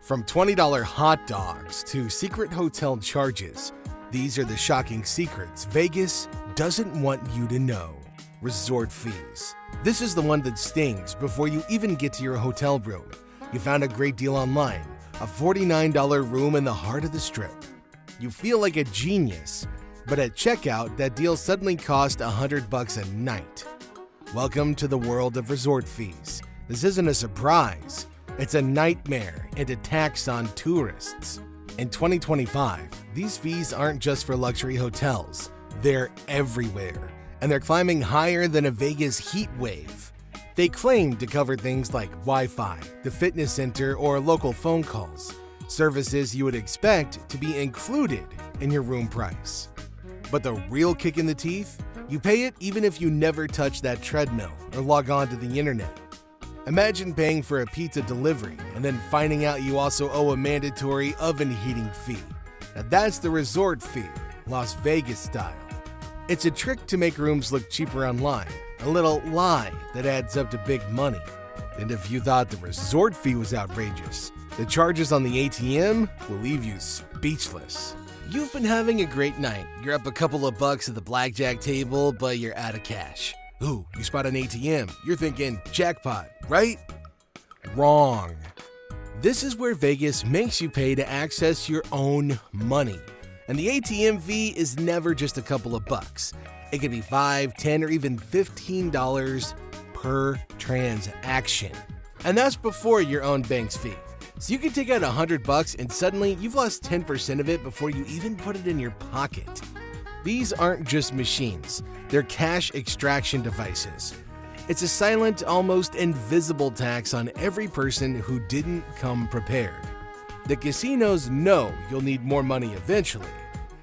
From $20 hot dogs to secret hotel charges, these are the shocking secrets Vegas doesn't want you to know. Resort fees. This is the one that stings before you even get to your hotel room. You found a great deal online, a $49 room in the heart of the Strip. You feel like a genius, but at checkout, that deal suddenly cost $100 a night. Welcome to the world of resort fees. This isn't a surprise. It's a nightmare and a tax on tourists. In 2025, these fees aren't just for luxury hotels. They're everywhere, and they're climbing higher than a Vegas heat wave. They claim to cover things like Wi-Fi, the fitness center, or local phone calls, services you would expect to be included in your room price. But the real kick in the teeth? You pay it even if you never touch that treadmill or log on to the internet. Imagine paying for a pizza delivery and then finding out you also owe a mandatory oven heating fee. Now that's the resort fee, Las Vegas style. It's a trick to make rooms look cheaper online, a little lie that adds up to big money. And if you thought the resort fee was outrageous, the charges on the ATM will leave you speechless. You've been having a great night. You're up a couple of bucks at the blackjack table, but you're out of cash. Ooh, you spot an ATM. You're thinking, jackpot, right? Wrong. This is where Vegas makes you pay to access your own money. And the ATM fee is never just a couple of bucks. It can be $5, $10, or even $15 per transaction. And that's before your own bank's fee. So you can take out $100 and suddenly you've lost 10% of it before you even put it in your pocket. These aren't just machines, they're cash extraction devices. It's a silent, almost invisible tax on every person who didn't come prepared. The casinos know you'll need more money eventually,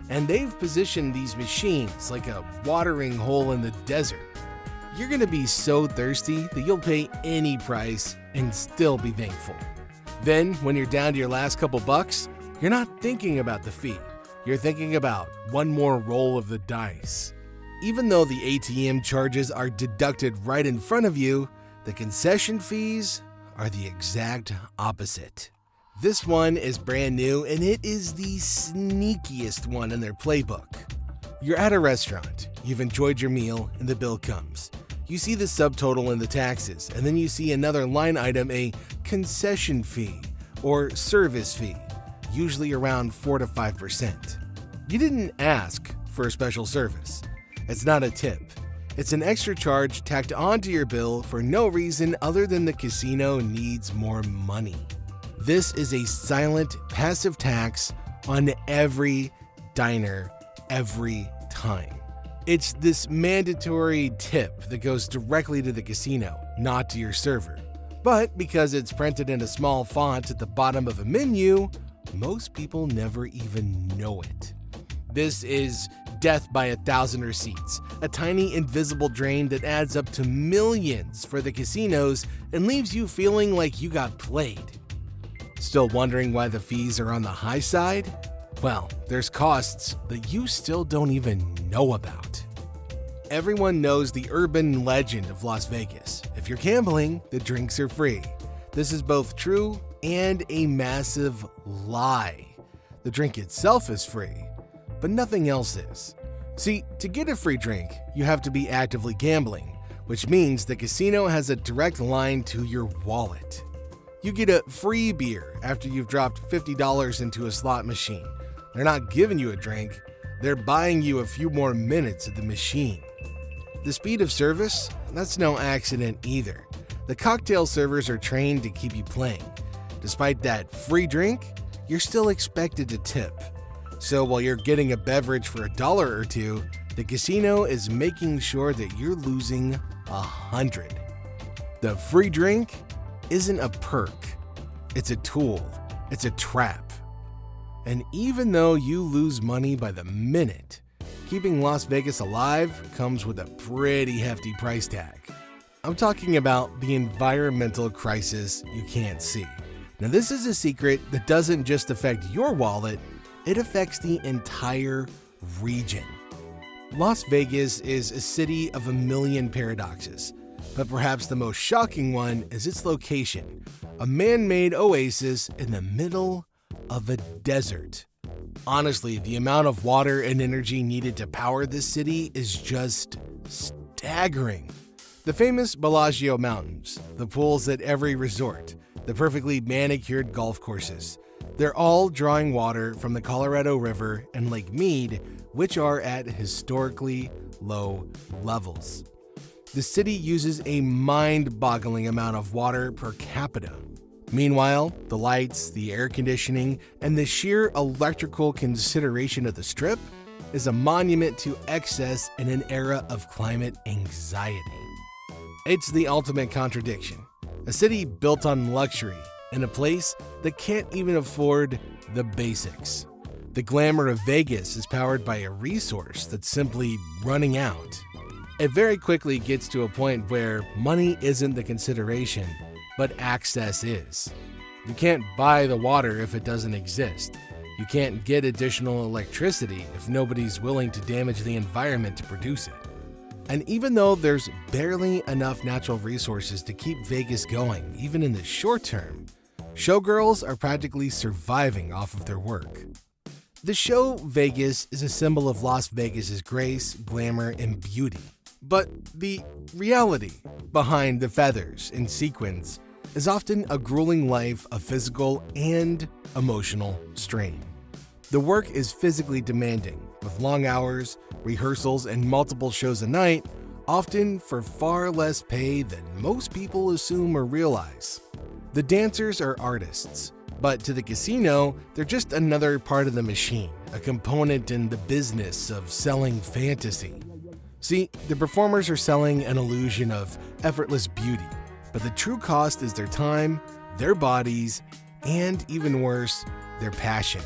and they've positioned these machines like a watering hole in the desert. You're gonna be so thirsty that you'll pay any price and still be thankful. Then, when you're down to your last couple bucks, you're not thinking about the fee. You're thinking about one more roll of the dice. Even though the ATM charges are deducted right in front of you, the concession fees are the exact opposite. This one is brand new, and it is the sneakiest one in their playbook. You're at a restaurant, you've enjoyed your meal, and the bill comes. You see the subtotal in the taxes, and then you see another line item, a concession fee or service fee, usually around 4 to 5%. You didn't ask for a special service. It's not a tip. It's an extra charge tacked onto your bill for no reason other than the casino needs more money. This is a silent, passive tax on every diner, every time. It's this mandatory tip that goes directly to the casino, not to your server. But because it's printed in a small font at the bottom of a menu, most people never even know it. This is death by 1,000 receipts, a tiny invisible drain that adds up to millions for the casinos and leaves you feeling like you got played. Still wondering why the fees are on the high side? Well, there's costs that you still don't even know about. Everyone knows the urban legend of Las Vegas. If you're gambling, the drinks are free. This is both true and a massive lie. The drink itself is free, but nothing else is. See, to get a free drink, you have to be actively gambling, which means the casino has a direct line to your wallet. You get a free beer after you've dropped $50 into a slot machine. They're not giving you a drink, they're buying you a few more minutes at the machine. The speed of service? That's no accident either. The cocktail servers are trained to keep you playing. Despite that free drink, you're still expected to tip. So while you're getting a beverage for $1 or $2, the casino is making sure that you're losing $100. The free drink isn't a perk, it's a tool, it's a trap. And even though you lose money by the minute, keeping Las Vegas alive comes with a pretty hefty price tag. I'm talking about the environmental crisis you can't see. Now this is a secret that doesn't just affect your wallet, it affects the entire region. Las Vegas is a city of a million paradoxes, but perhaps the most shocking one is its location, a man-made oasis in the middle of a desert. Honestly, the amount of water and energy needed to power this city is just staggering. The famous Bellagio Mountains, the pools at every resort, the perfectly manicured golf courses, they're all drawing water from the Colorado River and Lake Mead, which are at historically low levels. The city uses a mind-boggling amount of water per capita. Meanwhile, the lights, the air conditioning, and the sheer electrical consideration of the Strip is a monument to excess in an era of climate anxiety. It's the ultimate contradiction. A city built on luxury in a place that can't even afford the basics. The glamour of Vegas is powered by a resource that's simply running out. It very quickly gets to a point where money isn't the consideration, but access is. You can't buy the water if it doesn't exist. You can't get additional electricity if nobody's willing to damage the environment to produce it. And even though there's barely enough natural resources to keep Vegas going, even in the short term, showgirls are practically surviving off of their work. The show Vegas is a symbol of Las Vegas's grace, glamour, and beauty. But the reality behind the feathers and sequins is often a grueling life of physical and emotional strain. The work is physically demanding, with long hours, rehearsals, and multiple shows a night, often for far less pay than most people assume or realize. The dancers are artists, but to the casino, they're just another part of the machine, a component in the business of selling fantasy. See, the performers are selling an illusion of effortless beauty, but the true cost is their time, their bodies, and even worse, their passion.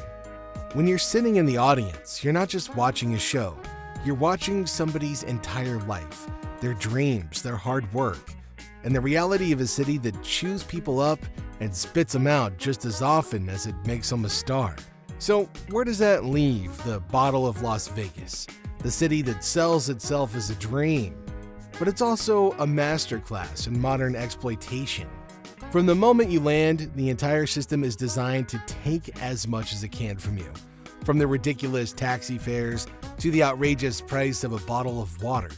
When you're sitting in the audience, you're not just watching a show, you're watching somebody's entire life, their dreams, their hard work, and the reality of a city that chews people up and spits them out just as often as it makes them a star. So where does that leave the bottle of Las Vegas? The city that sells itself as a dream, but it's also a masterclass in modern exploitation. From the moment you land, the entire system is designed to take as much as it can from you, from the ridiculous taxi fares to the outrageous price of a bottle of water.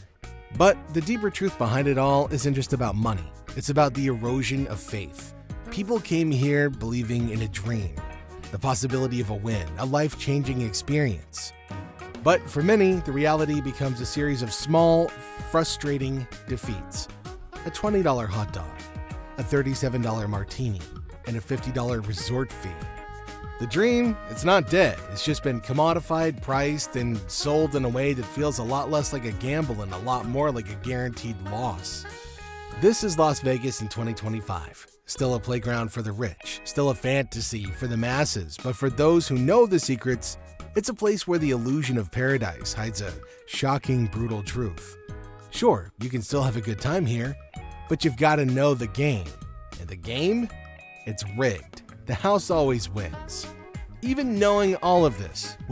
But the deeper truth behind it all isn't just about money, it's about the erosion of faith. People came here believing in a dream, the possibility of a win, a life-changing experience. But for many, the reality becomes a series of small, frustrating defeats. A $20 hot dog, a $37 martini, and a $50 resort fee. The dream, it's not dead. It's just been commodified, priced, and sold in a way that feels a lot less like a gamble and a lot more like a guaranteed loss. This is Las Vegas in 2025. Still a playground for the rich, still a fantasy for the masses, but for those who know the secrets, it's a place where the illusion of paradise hides a shocking, brutal truth. Sure, you can still have a good time here, but you've got to know the game. And the game? It's rigged. The house always wins. Even knowing all of this, would